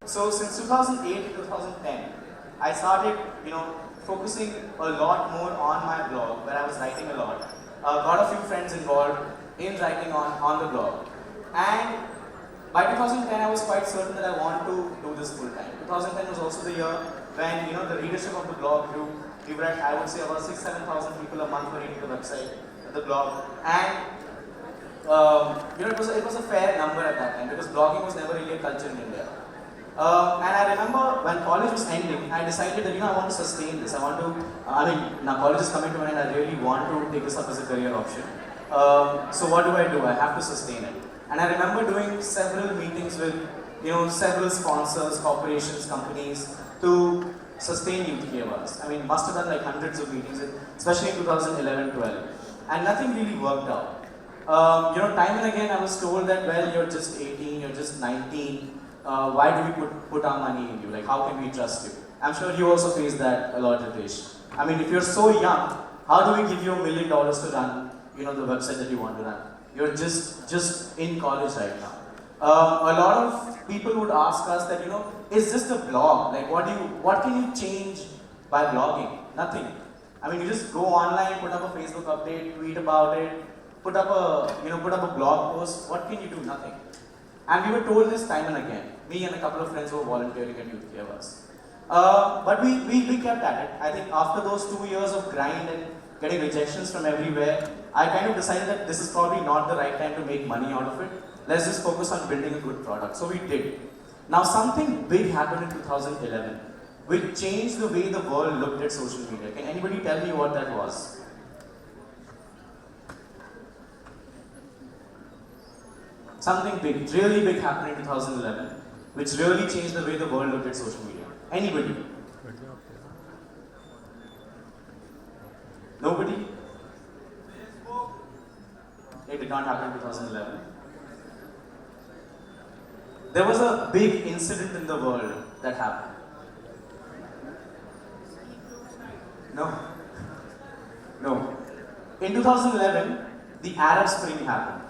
So since 2008 to 2010, I started, focusing a lot more on my blog, where I was writing a lot. Got a few friends involved in writing on the blog. And by 2010, I was quite certain that I want to do this full time. 2010 was also the year when, the readership of the blog grew. We were at, I would say, about 6,000-7,000 people a month were reading the website, the blog. And it was a fair number at that time because blogging was never really a culture in India. And I remember when college was ending, I decided that I want to sustain this. I want to, now college is coming to an end. I really want to take this up as a career option. So what do? I have to sustain it. And I remember doing several meetings with, several sponsors, corporations, companies to sustain YouthKiAwaaz. I mean, must have done like hundreds of meetings, especially in 2011-12, and nothing really worked out. Time and again I was told that, well, you're just 18, you're just 19. Why do we put our money in you? Like, how can we trust you? I'm sure you also face that a lot, Ritesh. I mean, if you're so young, how do we give you $1 million to run, the website that you want to run? You're just in college right now. A lot of people would ask us that, is just a blog? Like, what can you change by blogging? Nothing. I mean, you just go online, put up a Facebook update, tweet about it, put up a blog post. What can you do? Nothing. And we were told this time and again. Me and a couple of friends who were volunteering at YouthKiAwaaz. But we kept at it. I think after those 2 years of grind and getting rejections from everywhere, I kind of decided that this is probably not the right time to make money out of it. Let's just focus on building a good product. So we did. Now something big happened in 2011, which changed the way the world looked at social media. Can anybody tell me what that was? Something big, really big happened in 2011, which really changed the way the world looked at social media. Anybody? Nobody? It did not happen in 2011. There was a big incident in the world that happened. No. In 2011, the Arab Spring happened.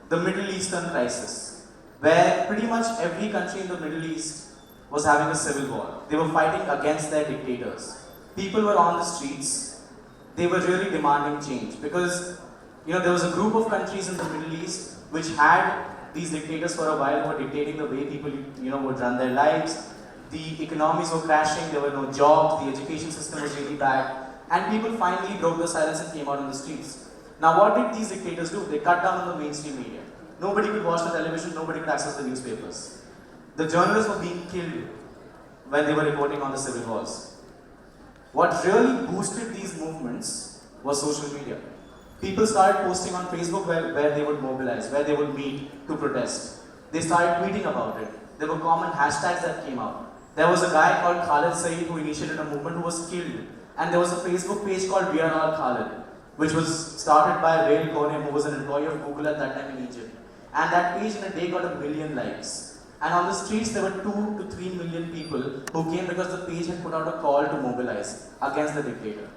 The Middle Eastern crisis, where pretty much every country in the Middle East was having a civil war. They were fighting against their dictators. People were on the streets. They were really demanding change because, there was a group of countries in the Middle East which had these dictators for a while who were dictating the way people, would run their lives. The economies were crashing. There were no jobs. The education system was really bad. And people finally broke the silence and came out on the streets. Now what did these dictators do? They cut down on the mainstream media. Nobody could watch the television, nobody could access the newspapers. The journalists were being killed when they were reporting on the civil wars. What really boosted these movements was social media. People started posting on Facebook where they would mobilize, where they would meet to protest. They started tweeting about it. There were common hashtags that came out. There was a guy called Khalid Saeed who initiated a movement who was killed. And there was a Facebook page called We Are All Khalid, which was started by Rail Konem, who was an employee of Google at that time in Egypt. And that page in a day got 1 million likes. And on the streets there were 2 to 3 million people who came because the page had put out a call to mobilize against the dictator.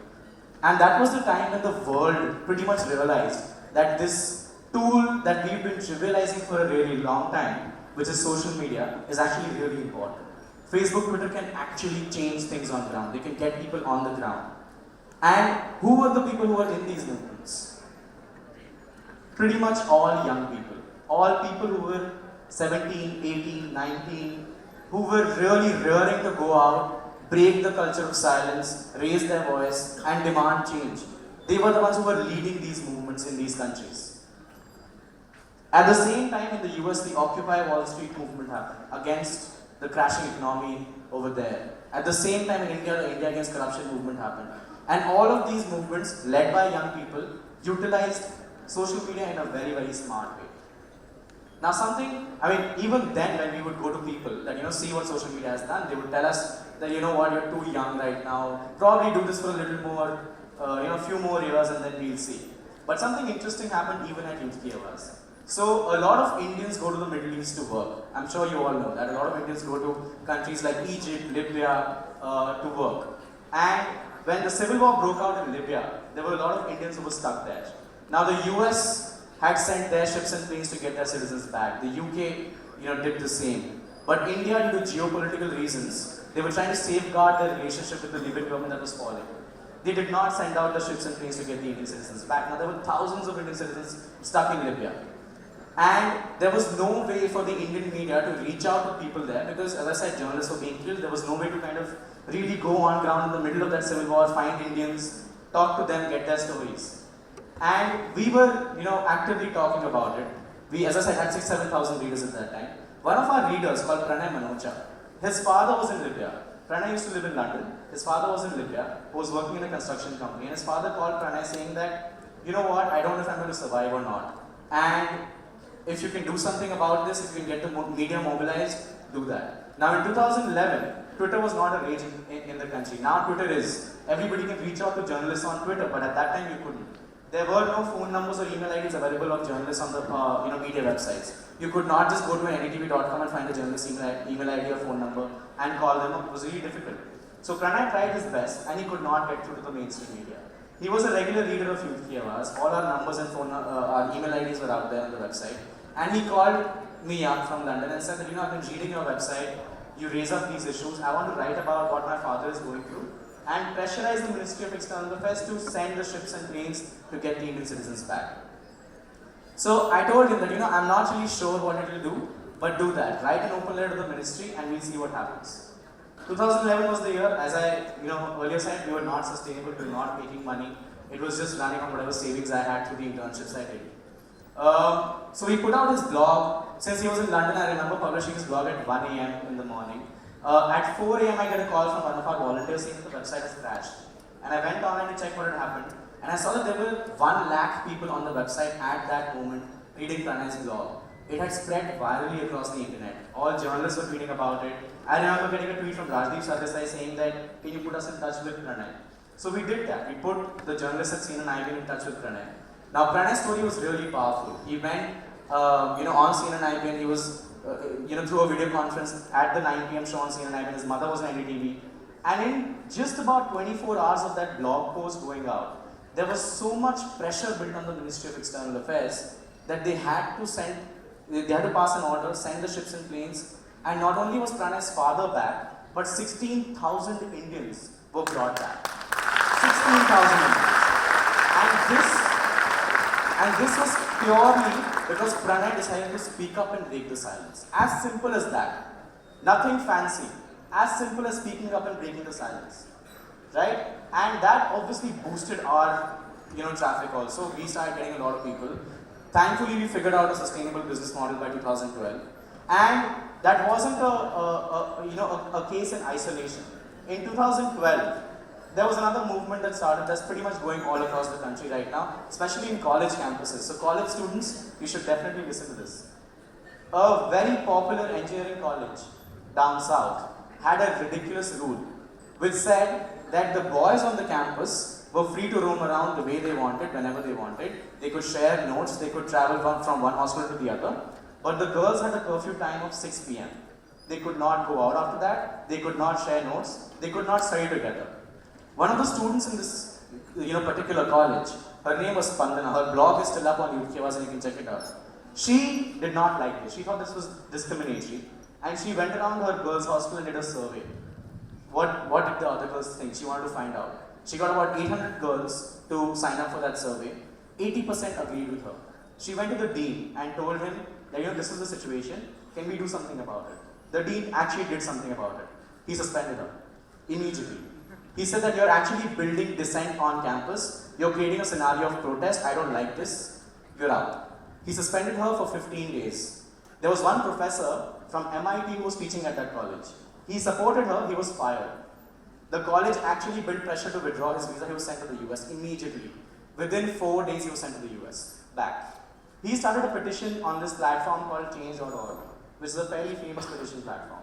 And that was the time when the world pretty much realized that this tool that we've been trivializing for a really long time, which is social media, is actually really important. Facebook, Twitter can actually change things on the ground. They can get people on the ground. And who were the people who were in these movements? Pretty much all young people. All people who were 17, 18, 19, who were really rearing to go out, break the culture of silence, raise their voice, and demand change. They were the ones who were leading these movements in these countries. At the same time, in the US, the Occupy Wall Street movement happened against the crashing economy over there. At the same time, in India, the India Against Corruption movement happened. And all of these movements, led by young people, utilized social media in a very, very smart way. Now even then when we would go to people that, see what social media has done, they would tell us that, you're too young right now, probably do this for a little more, a few more years and then we'll see. But something interesting happened even at YouthKiAwaaz. So a lot of Indians go to the Middle East to work. I'm sure you all know that. A lot of Indians go to countries like Egypt, Libya to work. And when the civil war broke out in Libya, there were a lot of Indians who were stuck there. Now the US had sent their ships and planes to get their citizens back. The UK, did the same. But India, due to geopolitical reasons, they were trying to safeguard their relationship with the Libyan government that was falling. They did not send out the ships and planes to get the Indian citizens back. Now there were thousands of Indian citizens stuck in Libya. And there was no way for the Indian media to reach out to people there because, as I said, journalists were being killed. There was no way to kind of really go on ground in the middle of that civil war, find Indians, talk to them, get their stories. And we were, actively talking about it. We, as I said, had 6,000-7,000 readers at that time. One of our readers, called Pranay Manocha, his father was in Libya. Pranay used to live in London. His father was in Libya, who was working in a construction company. And his father called Pranay saying that, you know what, I don't know if I'm going to survive or not. And if you can do something about this, if you can get the media mobilized, do that. Now in 2011, Twitter was not a rage in the country. Now Twitter is. Everybody can reach out to journalists on Twitter, but at that time you couldn't. There were no phone numbers or email IDs available of journalists on the media websites. You could not just go to NDTV.com and find a journalist's email ID or phone number and call them up. It was really difficult. So Pranay tried his best and he could not get through to the mainstream media. He was a regular reader of YouthKiAwaaz. All our numbers and our email IDs were out there on the website. And he called me up from London and said that, I've been reading your website, you raise up these issues, I want to write about what my father is going through and pressurize the Ministry of External Affairs to send the ships and planes to get the Indian citizens back. So I told him that, I'm not really sure what it will do, but do that. Write an open letter to the ministry and we'll see what happens. 2011 was the year, as I earlier said, we were not sustainable, we were not making money. It was just running on whatever savings I had through the internships I did. So he put out his blog. Since he was in London, I remember publishing his blog at 1 a.m. in the morning. At 4 a.m. I get a call from one of our volunteers saying that the website has crashed. And I went online to check what had happened. And I saw that there were 1 lakh people on the website at that moment reading Pranay's blog. It had spread virally across the internet. All journalists were tweeting about it. I remember getting a tweet from Rajdeep Sardesai saying that, can you put us in touch with Pranay? So we did that. We put the journalists at CNN in touch with Pranay. Now Pranay's story was really powerful. He went, on CNN. He was, through a video conference at the 9 p.m. show on CNN. His mother was on NDTV. And in just about 24 hours of that blog post going out, there was so much pressure built on the Ministry of External Affairs that they had to pass an order, send the ships and planes, and not only was Pranay's father back, but 16,000 Indians were brought back. 16,000 Indians. And this was purely because Pranay decided to speak up and break the silence. As simple as that. Nothing fancy. As simple as speaking up and breaking the silence. Right? And that obviously boosted our traffic also. We started getting a lot of people. Thankfully, we figured out a sustainable business model by 2012. And that wasn't a case in isolation. In 2012, there was another movement that started that's pretty much going all across the country right now, especially in college campuses. So college students, you should definitely listen to this. A very popular engineering college down south had a ridiculous rule which said that the boys on the campus were free to roam around the way they wanted, whenever they wanted. They could share notes, they could travel from one hostel to the other. But the girls had a curfew time of 6 p.m. They could not go out after that, they could not share notes, they could not study together. One of the students in this particular college, her name was Spandana. Her blog is still up on YouthKiAwaaz and you can check it out. She did not like this. She thought this was discriminatory. And she went around her girls' hostel and did a survey. What did the other girls think? She wanted to find out. She got about 800 girls to sign up for that survey. 80% agreed with her. She went to the dean and told him that this is the situation. Can we do something about it? The dean actually did something about it. He suspended her immediately. He said that you're actually building dissent on campus. You're creating a scenario of protest. I don't like this. You're out. He suspended her for 15 days. There was one professor from MIT who was teaching at that college. He supported her. He was fired. The college actually built pressure to withdraw his visa. He was sent to the US immediately. Within 4 days, he was sent to the US, back. He started a petition on this platform called change.org, which is a fairly famous petition platform,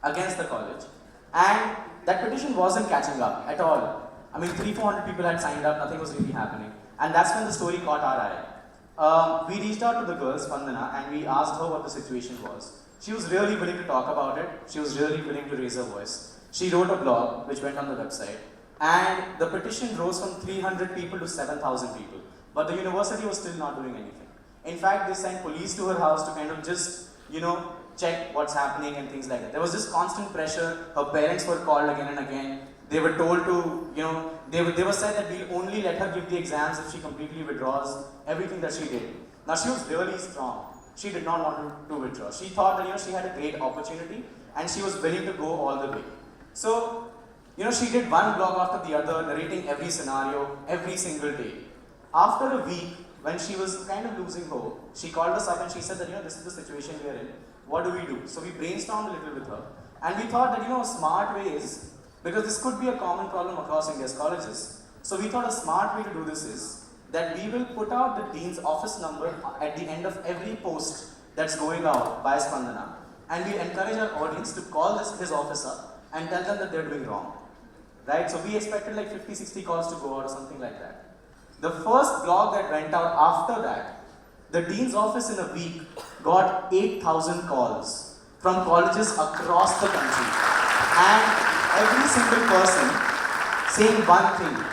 against the college. And that petition wasn't catching up at all. I mean, 300-400 people had signed up, nothing was really happening. And that's when the story caught our eye. We reached out to the girl, Spandana, and we asked her what the situation was. She was really willing to talk about it. She was really willing to raise her voice. She wrote a blog, which went on the website. And the petition rose from 300 people to 7,000 people. But the university was still not doing anything. In fact, they sent police to her house to kind of just, check what's happening and things like that. There was this constant pressure. Her parents were called again and again. They were told to, they were said that we'll only let her give the exams if she completely withdraws everything that she did. Now she was really strong. She did not want to withdraw. She thought that she had a great opportunity and she was willing to go all the way. So, she did one blog after the other, narrating every scenario, every single day. After a week, when she was kind of losing hope, she called us up and she said that, this is the situation we are in. What do we do? So we brainstormed a little with her. And we thought that, a smart way is, because this could be a common problem across India's colleges. So we thought a smart way to do this is that we will put out the dean's office number at the end of every post that's going out by Spandana. And we encourage our audience to call his office up and tell them that they're doing wrong. Right? So we expected like 50, 60 calls to go out or something like that. The first blog that went out after that, the dean's office in a week got 8,000 calls from colleges across the country. And every single person saying one thing,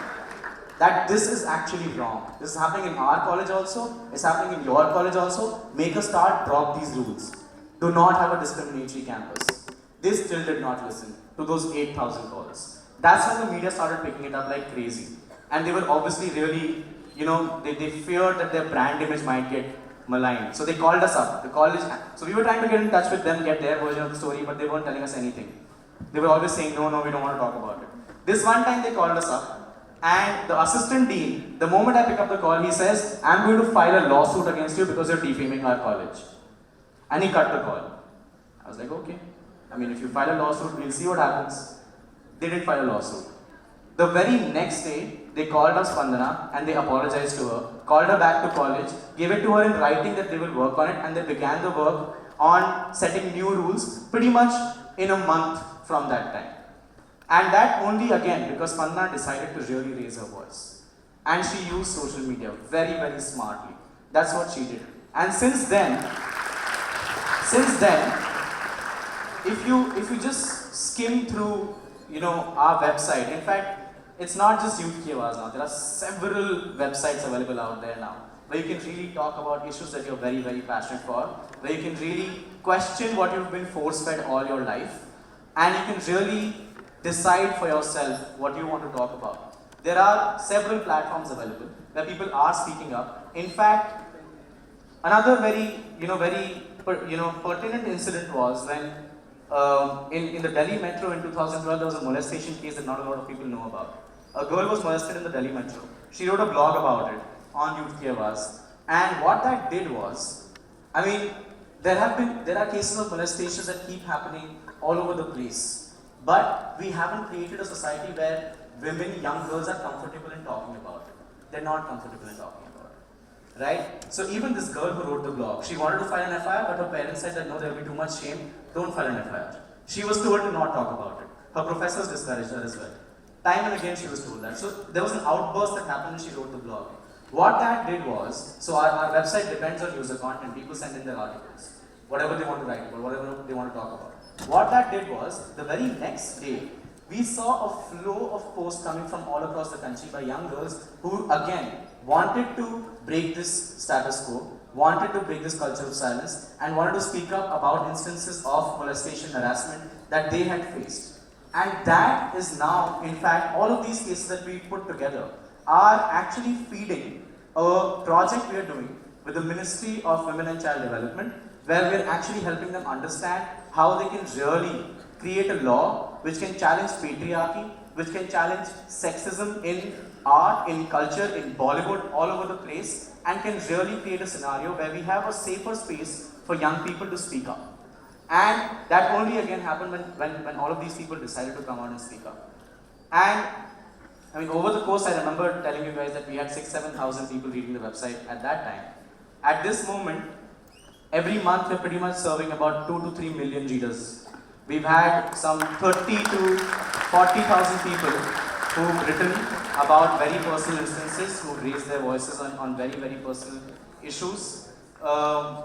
that this is actually wrong. This is happening in our college also, it's happening in your college also. Make us start, drop these rules. Do not have a discriminatory campus. They still did not listen to those 8,000 calls. That's when the media started picking it up like crazy. And they were obviously really, they feared that their brand image might get maligned. So they called us up, the college. So we were trying to get in touch with them, get their version of the story, but they weren't telling us anything. They were always saying, no, we don't want to talk about it. This one time they called us up, and the assistant dean, the moment I pick up the call, he says, I'm going to file a lawsuit against you because you're defaming our college. And he cut the call. I was like, okay. If you file a lawsuit, we'll see what happens. They didn't file a lawsuit. The very next day, they called up Spandana and they apologized to her, called her back to college, gave it to her in writing that they will work on it, and they began the work on setting new rules pretty much in a month from that time. And that only again because Spandana decided to really raise her voice. And she used social media very, very smartly. That's what she did. And since then, if you just skim through, our website, in fact, it's not just YouthKiAwaaz now. There are several websites available out there now where you can really talk about issues that you're very, very passionate for, where you can really question what you've been force-fed all your life, and you can really decide for yourself what you want to talk about. There are several platforms available where people are speaking up. In fact, another very pertinent incident was when in the Delhi Metro in 2012 there was a molestation case that not a lot of people know about. A girl was molested in the Delhi Metro. She wrote a blog about it on YouthKiAwaaz, and what that did was, there are cases of molestations that keep happening all over the place, but we haven't created a society where women, young girls are comfortable in talking about it. They're not comfortable in talking about it, right? So even this girl who wrote the blog, she wanted to file an FIR, but her parents said that no, there will be too much shame, don't file an FIR. She was told to not talk about it. Her professors discouraged her as well. Time and again she was told that. So there was an outburst that happened when she wrote the blog. What that did was, so our website depends on user content. People send in their articles, whatever they want to write about, whatever they want to talk about. What that did was, the very next day, we saw a flow of posts coming from all across the country by young girls who, again, wanted to break this status quo, wanted to break this culture of silence, and wanted to speak up about instances of molestation, harassment that they had faced. And that is now, in fact, all of these cases that we put together are actually feeding a project we are doing with the Ministry of Women and Child Development, where we are actually helping them understand how they can really create a law which can challenge patriarchy, which can challenge sexism in art, in culture, in Bollywood, all over the place, and can really create a scenario where we have a safer space for young people to speak up. And that only again happened when all of these people decided to come out and speak up. And over the course, I remember telling you guys that we had 6,000-7,000 people reading the website at that time. At this moment, every month we're pretty much serving about 2 to 3 million readers. We've had some 30 to 40,000 people who've written about very personal instances, who raised their voices on very, very personal issues.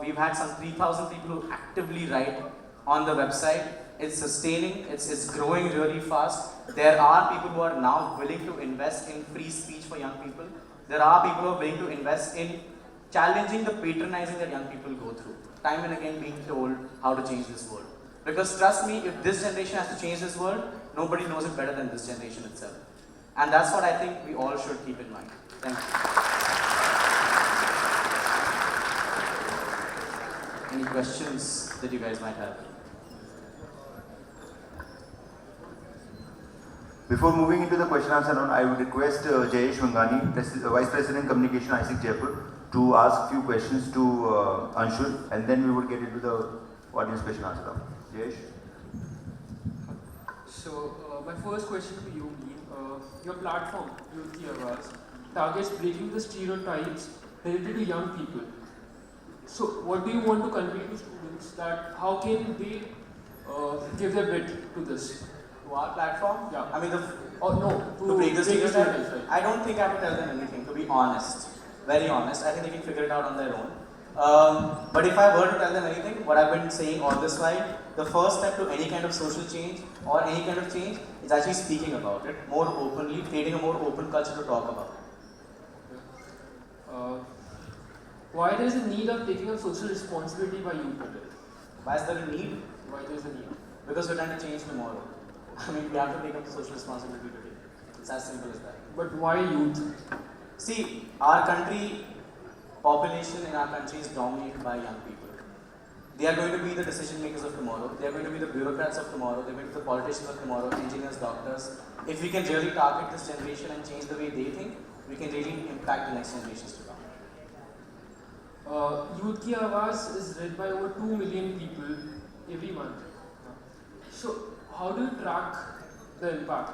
We've had some 3,000 people who actively write on the website. It's sustaining, it's growing really fast. There are people who are now willing to invest in free speech for young people. There are people who are willing to invest in challenging the patronizing that young people go through. time and again being told how to change this world. Because trust me, if this generation has to change this world, nobody knows it better than this generation itself. And that's what I think we all should keep in mind. Thank you. Any questions that you guys might have? Before moving into the question answer round, I would request Jayesh Wangani, Vice President Communication ISIC Jaipur, to ask few questions to Anshul, and then we would get into the audience question answer round. Jayesh? So, my first question to you, your platform, YouthKiAwaaz, targets breaking the stereotypes related to young people. So, what do you want to convey to students that how can they give their bit to this? To our platform? Yeah. I mean, to break the stereotype? Right. I don't think I have to tell them anything, to be honest. Very honest. I think they can figure it out on their own. But if I were to tell them anything, what I've been saying all this while, the first step to any kind of social change or any kind of change is actually speaking about it more openly, creating a more open culture to talk about. Why there is a need of taking up social responsibility by youth today? Why is there a need? Why there is a need? Because we're trying to change tomorrow. I mean, we have to take up the social responsibility today. It's as simple as that. But why youth? See, our country, population in our country is dominated by young people. They are going to be the decision makers of tomorrow. They are going to be the bureaucrats of tomorrow. They are going to be the politicians of tomorrow, engineers, doctors. If we can really target this generation and change the way they think, we can really impact the next generations to come. YouthKiAwaaz is read by over 2 million people every month. So, how do you track the impact?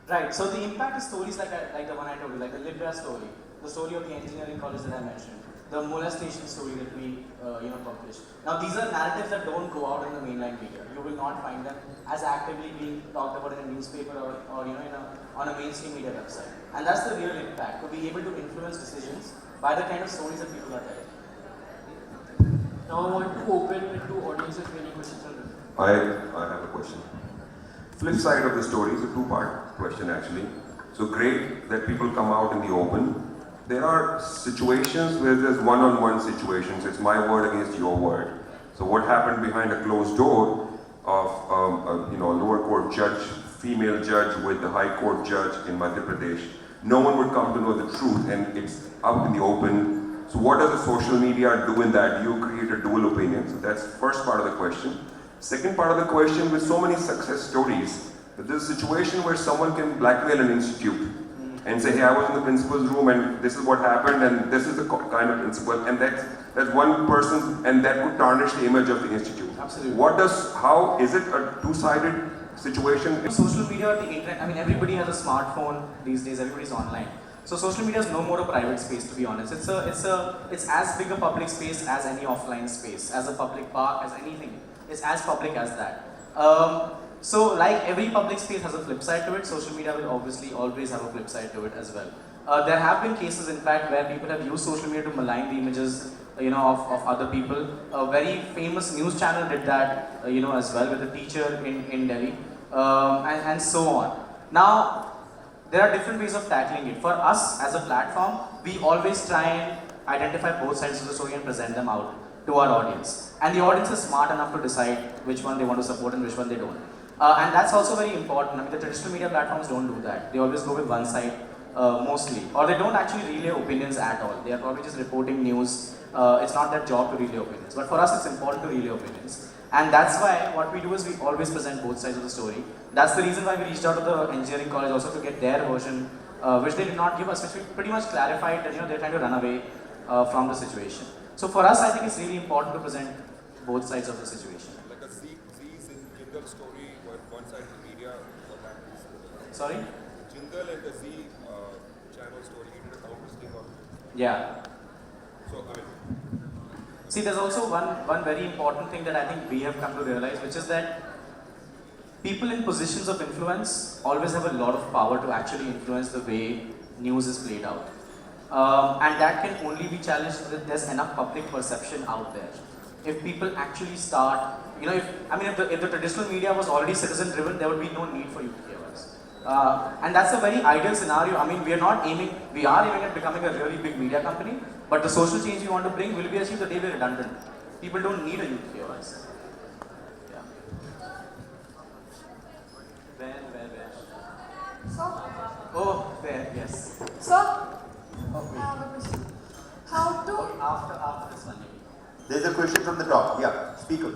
Right, so the impact is stories like the one I told you, like the Libya story, the story of the engineering college that I mentioned, the molestation story that we published. Now these are narratives that don't go out in the mainline media. You will not find them as actively being talked about in a newspaper or on a mainstream media website. And that's the real impact, to be able to influence decisions by the kind of stories that people are telling. Now I want to open it to audiences for any questions. I have a question. Flip side of the story is a two-part question actually. So great that people come out in the open. There are situations where there's one-on-one situations. It's my word against your word. So what happened behind a closed door of a lower court judge, female judge with the high court judge in Madhya Pradesh? No one would come to know the truth, and it's out in the open. So what does the social media do in that? You create a dual opinion. So that's the first part of the question. Second part of the question, with so many success stories, that there's a situation where someone can blackmail an institute and say, hey, I was in the principal's room and this is what happened and this is the kind of principal, and that's one person, and that could tarnish the image of the institute. Absolutely. How is it a two-sided situation? Social media or the internet, I mean, everybody has a smartphone these days, everybody's online. So social media is no more a private space, to be honest. It's as big a public space as any offline space, as a public park, as anything. It's as public as that. So like every public space has a flip side to it, social media will obviously always have a flip side to it as well. There have been cases, in fact, where people have used social media to malign the images of other people. A very famous news channel did that as well, with a teacher in Delhi, and so on. Now, there are different ways of tackling it. For us as a platform, we always try and identify both sides of the story and present them out to our audience. And the audience is smart enough to decide which one they want to support and which one they don't. And that's also very important. I mean, the traditional media platforms don't do that. They always go with one side mostly. Or they don't actually relay opinions at all. They are probably just reporting news. It's not their job to relay opinions. But for us, it's important to relay opinions. And that's why what we do is we always present both sides of the story. That's the reason why we reached out to the engineering college also to get their version, which they did not give us, which we pretty much clarified that they're trying to run away from the situation. So for us, I think it's really important to present both sides of the situation. Like a Z Jindal story, one side of the media, what happens? Sorry? Jindal and the Z channel story, you did a counter-sting of. Yeah. So, I mean. See, there's also one very important thing that I think we have come to realize, which is that people in positions of influence always have a lot of power to actually influence the way news is played out. And that can only be challenged if there's enough public perception out there. If people actually start, if the traditional media was already citizen-driven, there would be no need for YouthKiAwaaz. And that's a very ideal scenario. I mean, we are aiming at becoming a really big media company, but the social change we want to bring will be achieved the day we're redundant. People don't need a YouthKiAwaaz. Yeah. Where? So, Oh, there, yes. so, Oh, I have a question. How to after this one, maybe. There's a question from the top. Yeah, speaker.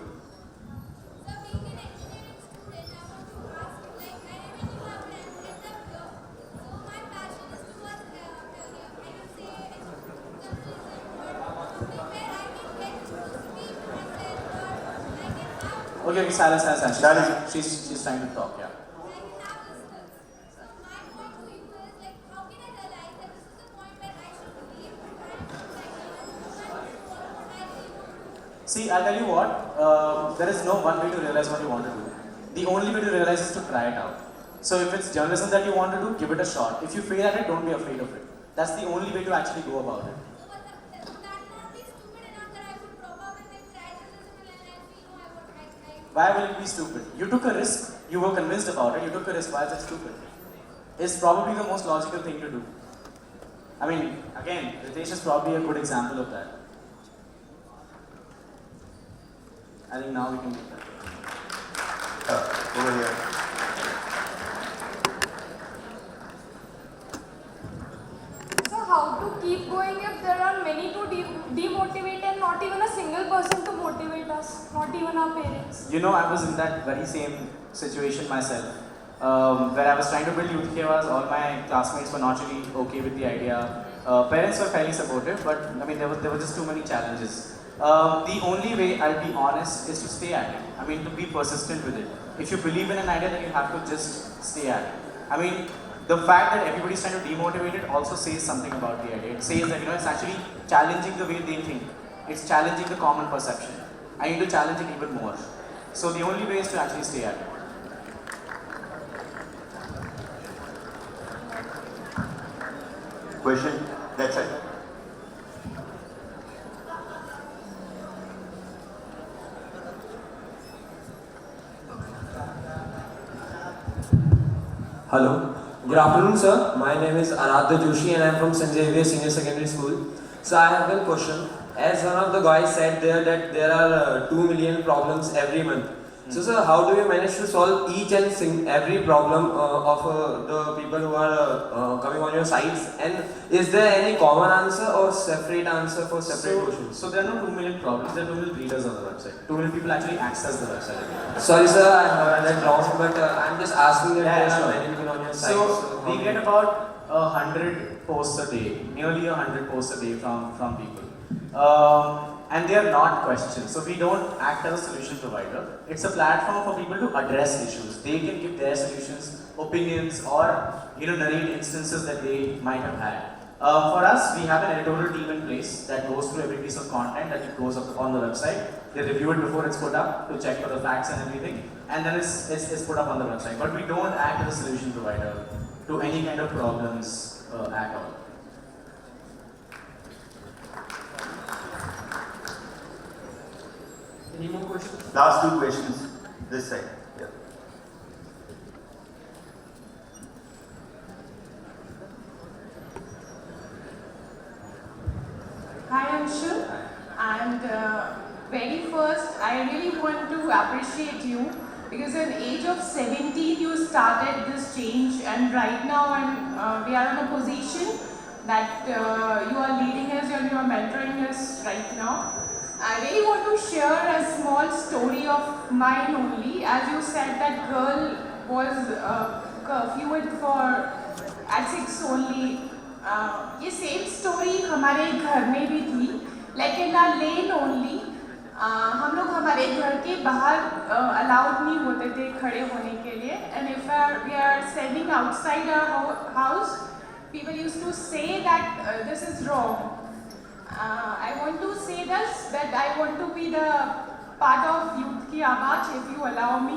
Okay, Salas. Salas. She's trying to talk, yeah. See, I'll tell you what, there is no one way to realize what you want to do. The only way to realize is to try it out. So if it's journalism that you want to do, give it a shot. If you fail at it, don't be afraid of it. That's the only way to actually go about it. Why will it be stupid? You took a risk, you were convinced about it, you took a risk, why is it stupid? It's probably the most logical thing to do. I mean, again, Ritesh is probably a good example of that. I think now we can make that. Over here. So how to keep going if there are many to demotivate and not even a single person to motivate us, not even our parents? You know, I was in that very same situation myself, where I was trying to build YouthKiAwaaz. All my classmates were not really okay with the idea. Parents were fairly supportive, but I mean, there were just too many challenges. The only way, I'll be honest, is to stay at it. I mean, to be persistent with it. If you believe in an idea, then you have to just stay at it. I mean, the fact that everybody's trying to demotivate it also says something about the idea. It says that, it's actually challenging the way they think. It's challenging the common perception. I need to challenge it even more. So the only way is to actually stay at it. Question? That's it. Hello. Good afternoon, sir. My name is Aradhya Joshi and I am from St. Xavier Senior Secondary School. So I have one question. As one of the guys said there that there are 2 million problems every month. So sir, how do you manage to solve each and every problem of the people who are coming on your sites? And is there any common answer or separate answer for separate questions? So there are no 2 million problems, there are 2 million readers on the website. 2 million people actually access the website. Sorry sir, I heard that wrong, but I'm just asking that Yeah, there's no. many people on your site. So we how get do you- about 100 posts a day, nearly 100 posts a day from people. And they are not questions. So we don't act as a solution provider. It's a platform for people to address issues. They can give their solutions, opinions, or narrate instances that they might have had. For us, we have an editorial team in place that goes through every piece of content that goes up on the website. They review it before it's put up to check for the facts and everything, and then it's put up on the website. But we don't act as a solution provider to any kind of problems at all. Any more questions? Last 2 questions. This side. Yeah. Hi Anshul, and very first I really want to appreciate you because at the age of 17 you started this change, and right now we are in a position that you are leading us and you are mentoring us right now. I really want to share a small story of mine only. As you said, that girl was curfewed for at 6 only. ये same story हमारे घर में भी थी, like in our lane only. हम लोग हमारे घर के बाहर अलाउड नहीं होते थे खड़े होने के लिए, and if we are standing outside our house, people used to say that this is wrong. I want to say this, that I want to be the part of YouthKiAwaaz if you allow me,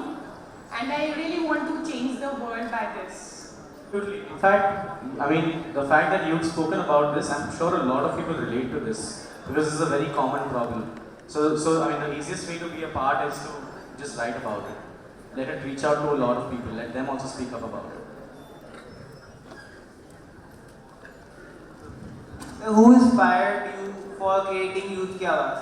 and I really want to change the world by this. Totally. In fact, I mean, the fact that you've spoken about this, I'm sure a lot of people relate to this because this is a very common problem. So I mean, the easiest way to be a part is to just write about it. Let it reach out to a lot of people. Let them also speak up about it. Who inspired you for creating YouthKiAwaaz?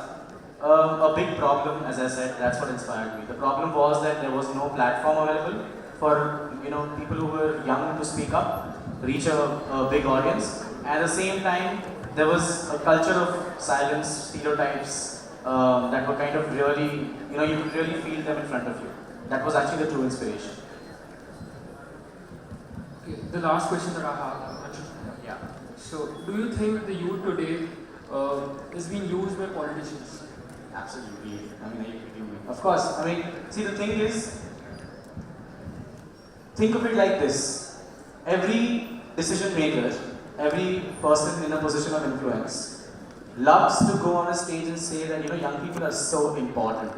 A big problem, as I said, that's what inspired me. The problem was that there was no platform available for people who were young to speak up, reach a big audience. At the same time, there was a culture of silence, stereotypes that were kind of really, you could really feel them in front of you. That was actually the true inspiration. Okay, the last question that I have, Anshul. Yeah. So, do you think the youth today is being used by politicians? Absolutely. I mean, are you kidding me? Of course. I mean, see, the thing is, think of it like this. Every decision maker, every person in a position of influence loves to go on a stage and say that, young people are so important.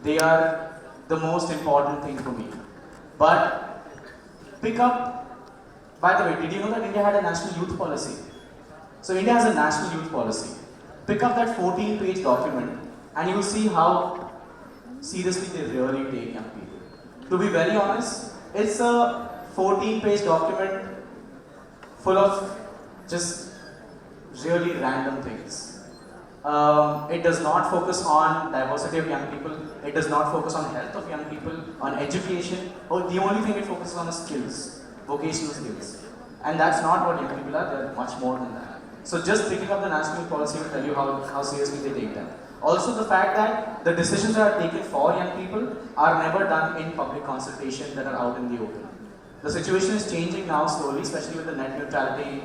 They are the most important thing for me. But pick up, by the way, did you know that India had a national youth policy? So India has a national youth policy. Pick up that 14-page document and you will see how seriously they really take young people. To be very honest, it's a 14-page document full of just really random things. It does not focus on diversity of young people. It does not focus on health of young people, on education. The only thing it focuses on is skills, vocational skills. And that's not what young people are, they're much more than that. So just picking up the national policy will tell you how seriously they take them. Also the fact that the decisions that are taken for young people are never done in public consultation that are out in the open. The situation is changing now slowly, especially with the net neutrality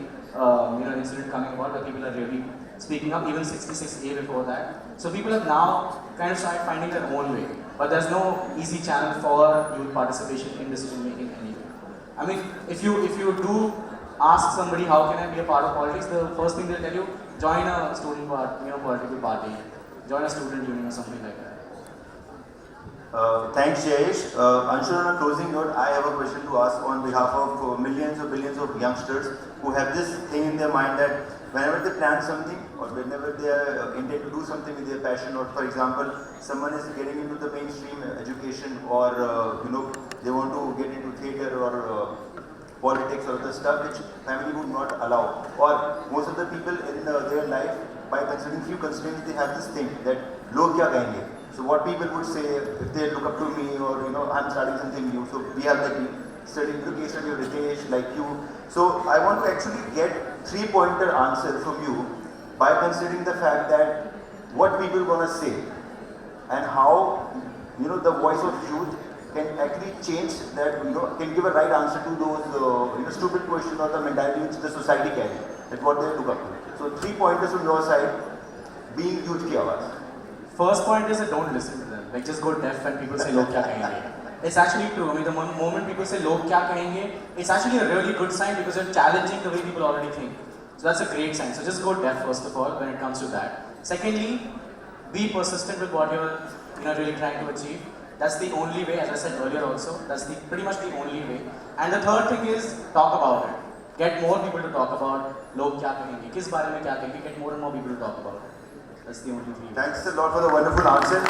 incident coming about, where people are really speaking up, even 66A before that. So people have now kind of started finding their own way. But there's no easy channel for youth participation in decision making anyway. I mean, if you do ask somebody how can I be a part of politics, the first thing they'll tell you, join a student political party, join a student union or something like that. Thanks, Jayesh. Anshul, on a closing note, I have a question to ask on behalf of millions or billions of youngsters who have this thing in their mind that whenever they plan something or whenever they intend to do something with their passion, or for example, someone is getting into the mainstream education, or they want to get into theatre or politics or the stuff which family would not allow, or most of the people in their life, by considering few constraints, they have this thing that log kya kahenge. So what people would say if they look up to me, or I'm starting something new. So we have like studying case study of Ritesh, like you. So I want to actually get 3-pointer answer from you by considering the fact that what people gonna say and how the voice of youth can actually change that, can give a right answer to those stupid questions or the mentality which the society carry, that what they look up to. So 3 pointers from your side, being youth ki awaaz. First point is that don't listen to them. Like just go deaf when people say log kya kahenge. It's actually true. I mean, the moment people say log kya kahenge, it's actually a really good sign because you're challenging the way people already think. So that's a great sign. So just go deaf first of all when it comes to that. Secondly, be persistent with what you're really trying to achieve. That's the only way, as I said earlier also. That's pretty much the only way. And the third thing is talk about it. Get more people to talk about log kya kahenge, kis bare mein kya kahenge. Get more and more people to talk about it. That's the only thing. Thanks a lot for the wonderful answer.